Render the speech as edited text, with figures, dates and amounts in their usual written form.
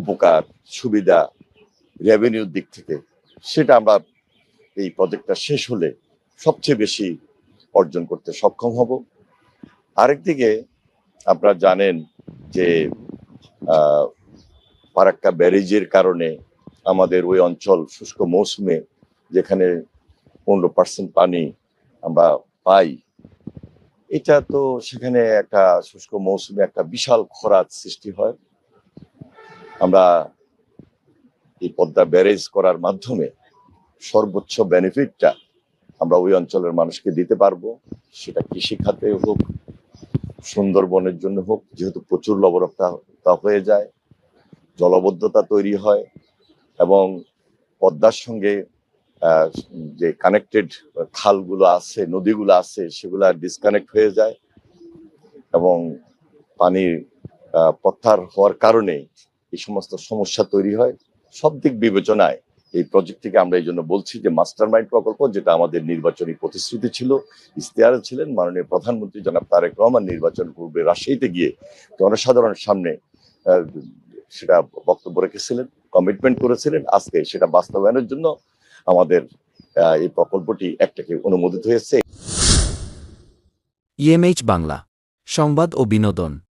উপকার সুবিধা রেভিনিউর দিক থেকে সেটা আমরা এই প্রজেক্টটা শেষ হলে সবচেয়ে বেশি অর্জন করতে সক্ষম হব। আরেকদিকে আপনারা জানেন যে ফারাক্কা ব্যারেজের কারণে আমাদের ওই অঞ্চল শুষ্ক মৌসুমে যেখানে 15% পানি আমরা পাই, এটা তো সেখানে একটা শুষ্ক মৌসুমে একটা বিশাল খরার সৃষ্টি হয়। আমরা এই পদ্মা ব্যারেজ করার মাধ্যমে সর্বোচ্চ বেনিফিটটা আমরা ওই অঞ্চলের মানুষকে দিতে পারবো, সেটা কৃষি খাতে হোক, সুন্দরবনের জন্য হোক, যেহেতু প্রচুর লবণাক্ততা হয়ে যায়, জলবদ্ধতা তৈরি হয় এবং পদ্মার সঙ্গে যে কানেক্টেড খালগুলো আছে, নদীগুলো আছে, সেগুলা ডিসকানেক্ট হয়ে যায় এবং পানির প্রত্যাহার হওয়ার কারণে এই সমস্ত সমস্যা তৈরি হয়। সব দিক বিবেচনায় এই প্রজেক্টটিকে আমরা এই জন্য বলছি যে মাস্টার মাইন্ড প্রকল্প, যেটা আমাদের নির্বাচনী প্রতিশ্রুতি ছিল, ইশতেহারে ছিলেন মাননীয় প্রধানমন্ত্রী জনাব তারেক রহমান নির্বাচন পূর্বে রাজশাহীতে গিয়ে জনসাধারণের সামনে সেটা বক্তব্য রেখেছিলেন, কমিটমেন্ট করেছিলেন। আজকে সেটা বাস্তবায়নের জন্য আমাদের এই প্রকল্পটি একটাকে অনুমোদিত হয়েছে। ইএমএইচ বাংলা, সংবাদ ও বিনোদন।